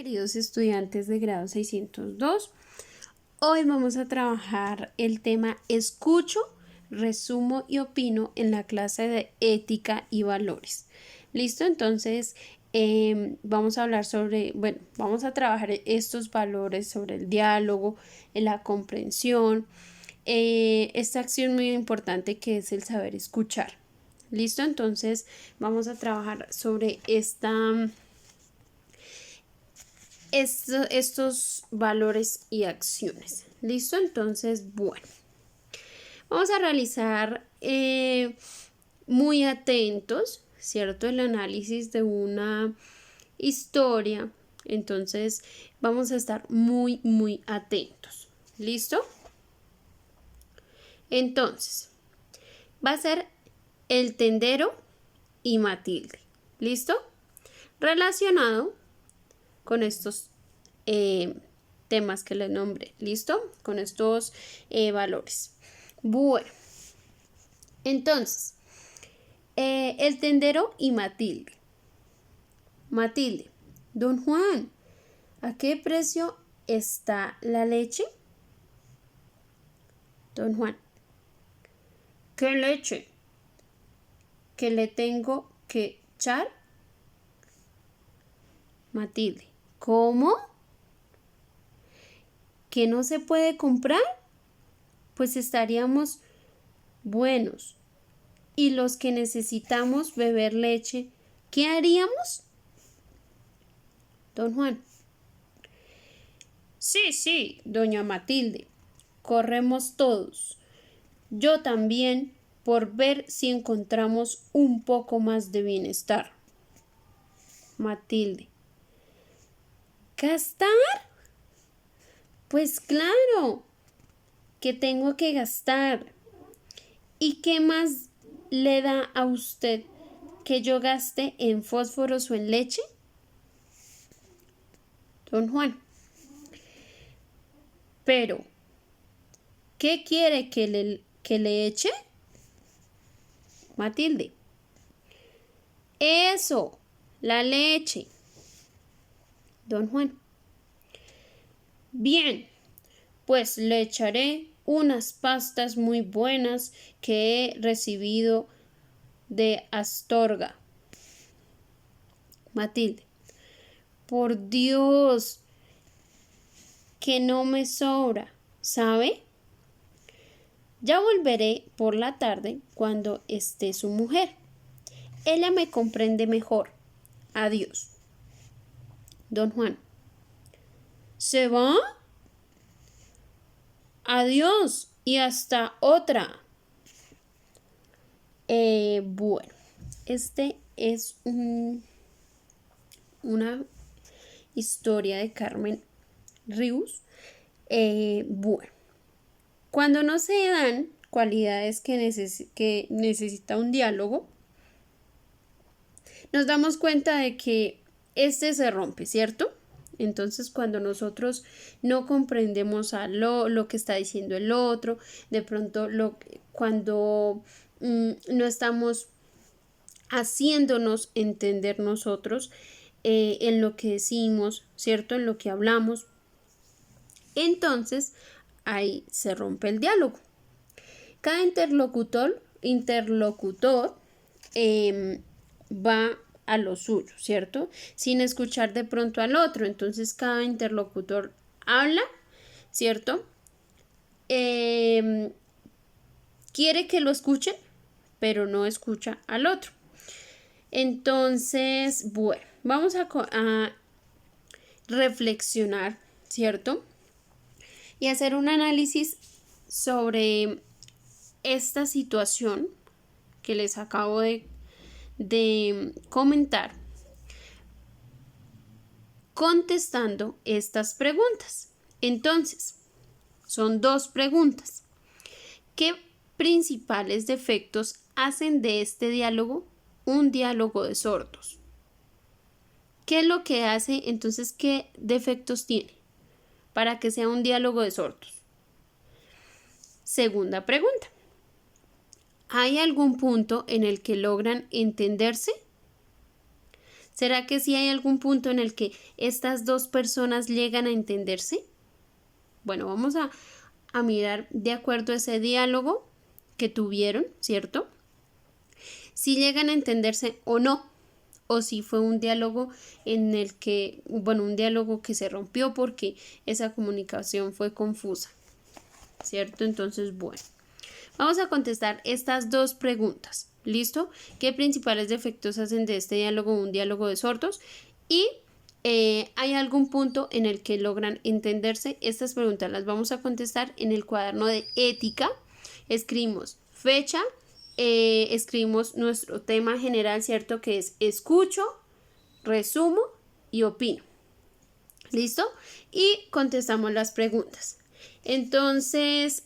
Queridos estudiantes de grado 602, hoy vamos a trabajar el tema escucho, resumo y opino en la clase de ética y valores. ¿Listo? Entonces vamos a hablar vamos a trabajar estos valores sobre el diálogo, en la comprensión, esta acción muy importante que es el saber escuchar. ¿Listo? Entonces vamos a trabajar sobre estos valores y acciones. ¿Listo? Entonces, bueno, vamos a realizar muy atentos, ¿cierto? El análisis de una historia. Entonces, vamos a estar muy atentos. ¿Listo? Entonces, va a ser el tendero y Matilde. ¿Listo? Relacionado con estos temas que les nombré. ¿Listo? Con estos valores. Bueno, entonces, el tendero y Matilde. Matilde, don Juan, ¿a qué precio está la leche? Don Juan, ¿qué leche? ¿Que le tengo que echar? Matilde, ¿cómo? ¿Que no se puede comprar? Pues estaríamos buenos. ¿Y los que necesitamos beber leche, qué haríamos? Don Juan. Sí, doña Matilde. Corremos todos. Yo también, por ver si encontramos un poco más de bienestar. Matilde. ¿Gastar? Pues claro, que tengo que gastar. ¿Y qué más le da a usted que yo gaste en fósforos o en leche? Don Juan. Pero, ¿qué quiere que le eche? Matilde. Eso, la leche. Don Juan. Bien, pues le echaré unas pastas muy buenas que he recibido de Astorga. Matilde. Por Dios, que no me sobra, ¿sabe? Ya volveré por la tarde cuando esté su mujer. Ella me comprende mejor. Adiós. Don Juan. ¿Se va? Adiós y hasta otra. Bueno, este es una historia de Carmen Rius. Bueno, cuando no se dan cualidades que necesita un diálogo, nos damos cuenta de que este se rompe, ¿cierto? Entonces, cuando nosotros no comprendemos lo que está diciendo el otro, de pronto cuando no estamos haciéndonos entender nosotros en lo que decimos, ¿cierto? En lo que hablamos, entonces ahí se rompe el diálogo. Cada interlocutor va a lo suyo, ¿cierto? Sin escuchar de pronto al otro. Entonces cada interlocutor habla, ¿cierto? Quiere que lo escuchen, pero no escucha al otro. Entonces, bueno, vamos a reflexionar, ¿cierto? Y hacer un análisis sobre esta situación que les acabo de comentar, contestando estas preguntas. Entonces, son dos preguntas. ¿Qué principales defectos hacen de este diálogo un diálogo de sordos? ¿Qué es lo que hace? Entonces, ¿qué defectos tiene para que sea un diálogo de sordos? Segunda pregunta. ¿Hay algún punto en el que logran entenderse? ¿Será que sí hay algún punto en el que estas dos personas llegan a entenderse? Bueno, vamos a mirar de acuerdo a ese diálogo que tuvieron, ¿cierto? Si llegan a entenderse o no, o si fue un diálogo en el que, bueno, un diálogo que se rompió porque esa comunicación fue confusa, ¿cierto? Entonces, bueno, vamos a contestar estas dos preguntas, ¿listo? ¿Qué principales defectos hacen de este diálogo un diálogo de sordos? Y ¿hay algún punto en el que logran entenderse? Estas preguntas las vamos a contestar en el cuaderno de ética. Escribimos fecha, escribimos nuestro tema general, ¿cierto? Que es escucho, resumo y opino. ¿Listo? Y contestamos las preguntas. Entonces,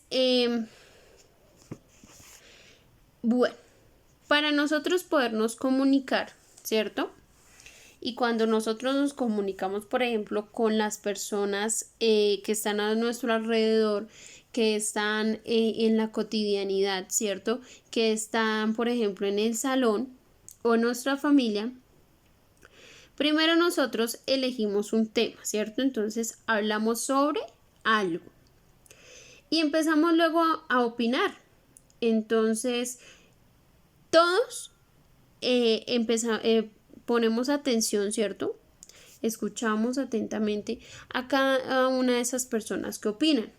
bueno, para nosotros podernos comunicar, ¿cierto? Y cuando nosotros nos comunicamos, por ejemplo, con las personas que están a nuestro alrededor, que están en la cotidianidad, ¿cierto? Que están, por ejemplo, en el salón o en nuestra familia, primero nosotros elegimos un tema, ¿cierto? Entonces hablamos sobre algo y empezamos luego a opinar. Entonces, todos ponemos atención, ¿cierto? Escuchamos atentamente a cada una de esas personas que opinan.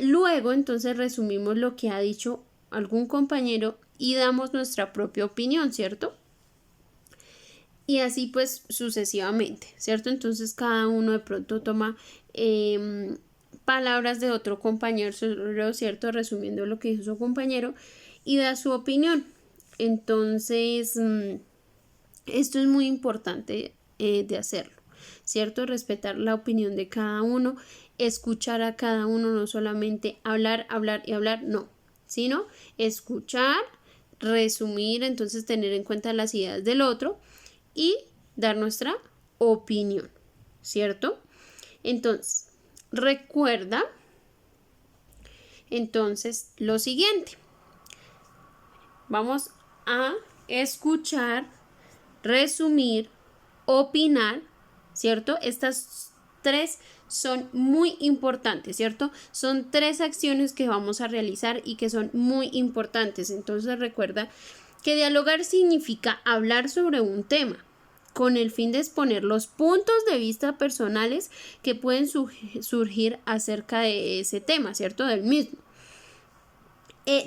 Luego, entonces, resumimos lo que ha dicho algún compañero y damos nuestra propia opinión, ¿cierto? Y así pues sucesivamente, ¿cierto? Entonces cada uno de pronto toma palabras de otro compañero, ¿cierto? Resumiendo lo que dijo su compañero y da su opinión. Entonces, esto es muy importante de hacerlo, ¿cierto? Respetar la opinión de cada uno, escuchar a cada uno, no solamente hablar, hablar y hablar, no, sino escuchar, resumir, entonces tener en cuenta las ideas del otro y dar nuestra opinión, ¿cierto? Entonces, recuerda entonces lo siguiente. Vamos a escuchar, resumir, opinar, ¿cierto? Estas tres son muy importantes, ¿cierto? Son tres acciones que vamos a realizar y que son muy importantes. Entonces recuerda que dialogar significa hablar sobre un tema con el fin de exponer los puntos de vista personales que pueden surgir acerca de ese tema, ¿cierto? Del mismo.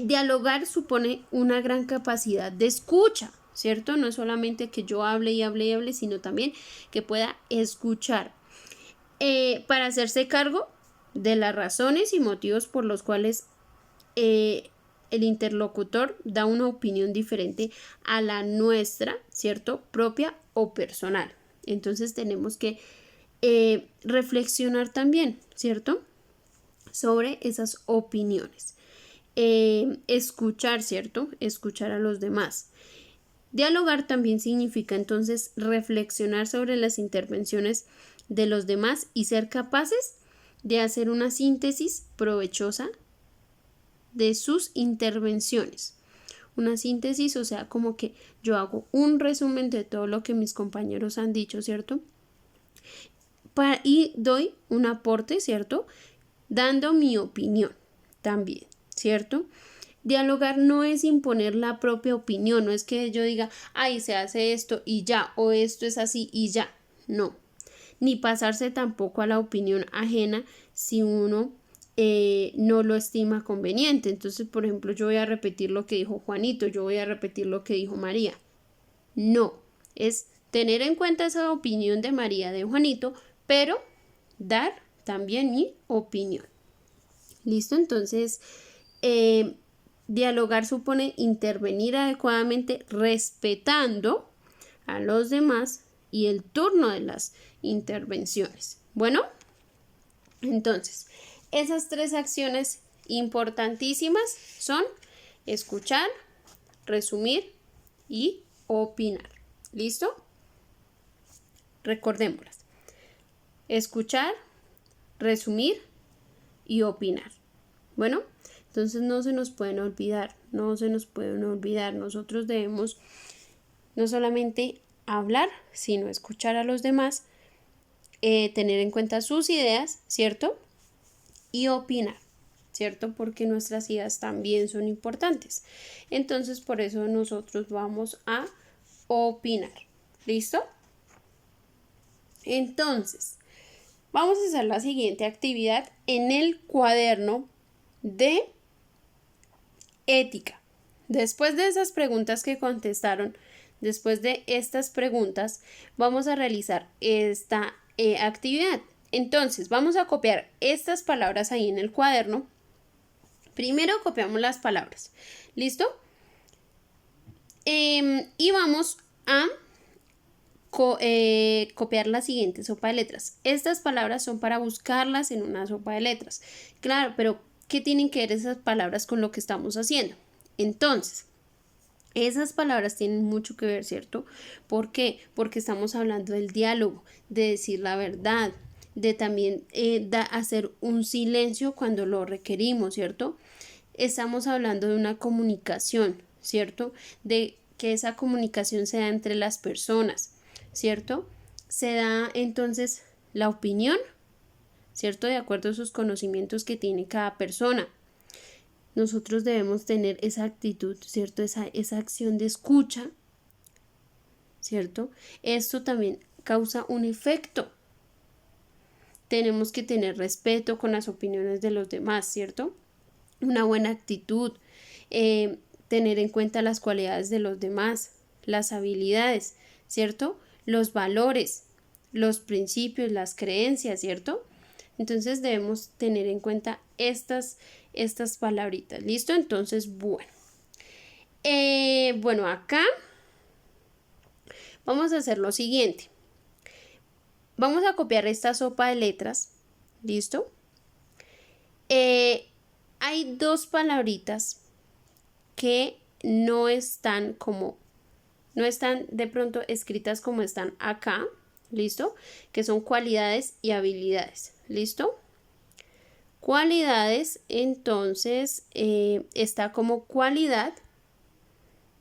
Dialogar supone una gran capacidad de escucha, ¿cierto? No es solamente que yo hable y hable y hable, sino también que pueda escuchar. Para hacerse cargo de las razones y motivos por los cuales el interlocutor da una opinión diferente a la nuestra, ¿cierto? Propia o personal. Entonces tenemos que reflexionar también, ¿cierto? Sobre esas opiniones. Escuchar, ¿cierto? Escuchar a los demás. Dialogar también significa entonces reflexionar sobre las intervenciones de los demás y ser capaces de hacer una síntesis provechosa de sus intervenciones. Una síntesis, o sea, como que yo hago un resumen de todo lo que mis compañeros han dicho, ¿cierto? Y doy un aporte, ¿cierto? Dando mi opinión también, ¿cierto? Dialogar no es imponer la propia opinión, no es que yo diga, ay, se hace esto y ya, o esto es así y ya, no. Ni pasarse tampoco a la opinión ajena si uno no lo estima conveniente. Entonces, por ejemplo, yo voy a repetir lo que dijo Juanito, yo voy a repetir lo que dijo María. No, es tener en cuenta esa opinión de María, de Juanito, pero dar también mi opinión. ¿Listo? Entonces, dialogar supone intervenir adecuadamente respetando a los demás y el turno de las intervenciones. Bueno, entonces, esas tres acciones importantísimas son escuchar, resumir y opinar. ¿Listo? Recordémoslas. Escuchar, resumir y opinar. Bueno, entonces no se nos pueden olvidar, Nosotros debemos no solamente hablar, sino escuchar a los demás, tener en cuenta sus ideas, ¿cierto? Y opinar, ¿cierto? Porque nuestras ideas también son importantes. Entonces, por eso nosotros vamos a opinar. ¿Listo? Entonces, vamos a hacer la siguiente actividad en el cuaderno de ética. Después de esas preguntas que contestaron, después de estas preguntas, vamos a realizar esta actividad. Entonces, vamos a copiar estas palabras ahí en el cuaderno. Primero copiamos las palabras. ¿Listo? Y vamos a copiar la siguiente sopa de letras. Estas palabras son para buscarlas en una sopa de letras. Claro, pero ¿qué tienen que ver esas palabras con lo que estamos haciendo? Entonces, esas palabras tienen mucho que ver, ¿cierto? ¿Por qué? Porque estamos hablando del diálogo, de decir la verdad, de también hacer un silencio cuando lo requerimos, ¿cierto? Estamos hablando de una comunicación, ¿cierto? De que esa comunicación sea entre las personas, ¿cierto? Se da entonces la opinión, ¿cierto? De acuerdo a sus conocimientos que tiene cada persona. Nosotros debemos tener esa actitud, ¿cierto? Esa acción de escucha, ¿cierto? Esto también causa un efecto. Tenemos que tener respeto con las opiniones de los demás, ¿cierto? Una buena actitud, tener en cuenta las cualidades de los demás, las habilidades, ¿cierto? Los valores, los principios, las creencias, ¿cierto? Entonces debemos tener en cuenta estas palabritas, ¿listo? Entonces, bueno, acá vamos a hacer lo siguiente. Vamos a copiar esta sopa de letras, ¿listo? Hay dos palabritas que no están de pronto escritas como están acá, ¿listo? Que son cualidades y habilidades, ¿listo? Cualidades, entonces, está como cualidad,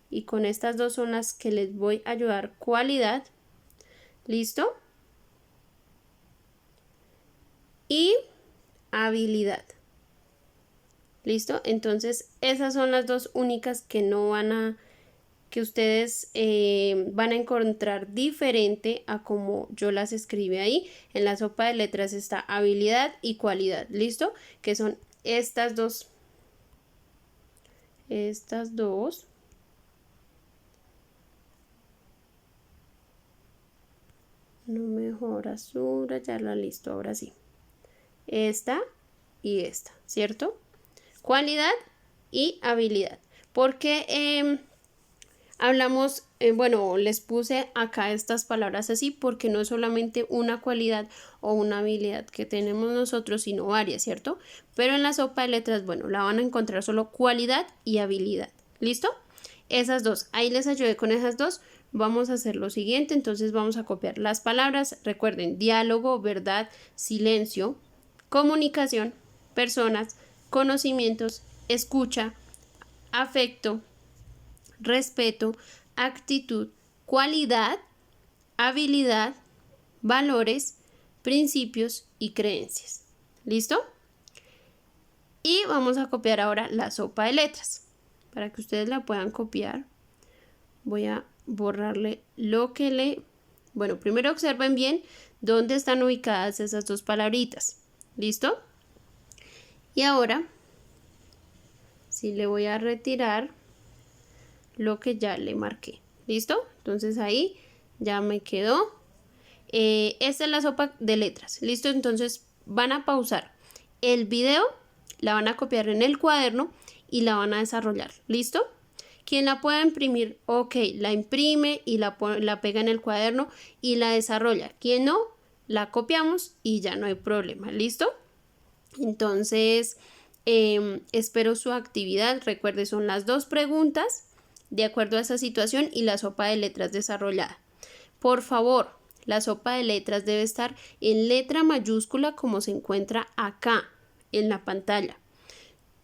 y con estas dos son las que les voy a ayudar, cualidad, ¿listo? Y habilidad. ¿Listo? Entonces, esas son las dos únicas que que ustedes van a encontrar diferente a como yo las escribí ahí. En la sopa de letras está habilidad y cualidad. ¿Listo? Que son estas dos. Estas dos. No mejora subrayarla. Listo, ahora sí. Esta y esta, ¿cierto? Cualidad y habilidad. Porque hablamos, bueno, les puse acá estas palabras así porque no es solamente una cualidad o una habilidad que tenemos nosotros, sino varias, ¿cierto? Pero en la sopa de letras, bueno, la van a encontrar solo cualidad y habilidad. ¿Listo? Esas dos. Ahí les ayudé con esas dos. Vamos a hacer lo siguiente. Entonces vamos a copiar las palabras. Recuerden, diálogo, verdad, silencio, comunicación, personas, conocimientos, escucha, afecto, respeto, actitud, cualidad, habilidad, valores, principios y creencias. ¿Listo? Y vamos a copiar ahora la sopa de letras. Para que ustedes la puedan copiar, voy a borrarle lo que Bueno, primero observen bien dónde están ubicadas esas dos palabritas. ¿Listo? Y ahora, sí le voy a retirar lo que ya le marqué. ¿Listo? Entonces ahí ya me quedó. Esta es la sopa de letras. ¿Listo? Entonces van a pausar el video, la van a copiar en el cuaderno y la van a desarrollar. ¿Listo? Quien la pueda imprimir, ok, la imprime y la pega en el cuaderno y la desarrolla. Quien no, la copiamos y ya no hay problema. ¿Listo? Entonces, espero su actividad. Recuerde, son las dos preguntas de acuerdo a esa situación y la sopa de letras desarrollada. Por favor, la sopa de letras debe estar en letra mayúscula como se encuentra acá en la pantalla.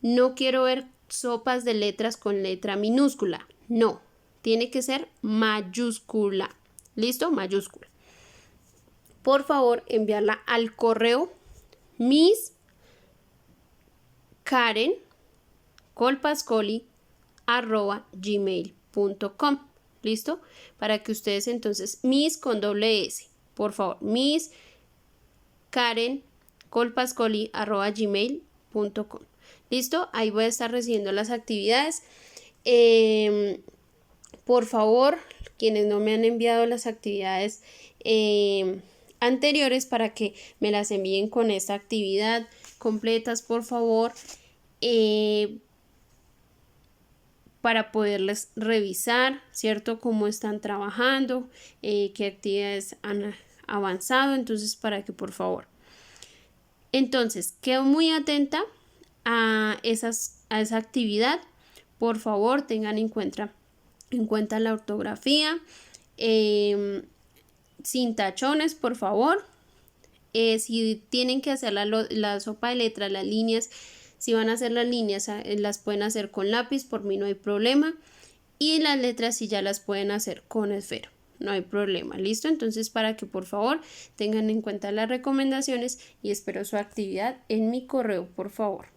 No quiero ver sopas de letras con letra minúscula. No, tiene que ser mayúscula. ¿Listo? Mayúscula. Por favor, enviarla al correo misskarencolpascoli@gmail.com. ¿Listo? Para que ustedes entonces, miss con doble S, por favor, misskarencolpascoli@gmail.com. ¿Listo? Ahí voy a estar recibiendo las actividades. Por favor, quienes no me han enviado las actividades anteriores, para que me las envíen con esta actividad completas, por favor, para poderles revisar, ¿cierto? Cómo están trabajando, qué actividades han avanzado. Entonces, para que por favor. Entonces, quedo muy atenta a esa actividad. Por favor, tengan en cuenta la ortografía, sin tachones, por favor. Si tienen que hacer la sopa de letras, las líneas, si van a hacer las líneas, las pueden hacer con lápiz, por mí no hay problema. Y las letras sí ya las pueden hacer con esfero, no hay problema. ¿Listo? Entonces, para que por favor tengan en cuenta las recomendaciones, y espero su actividad en mi correo, por favor.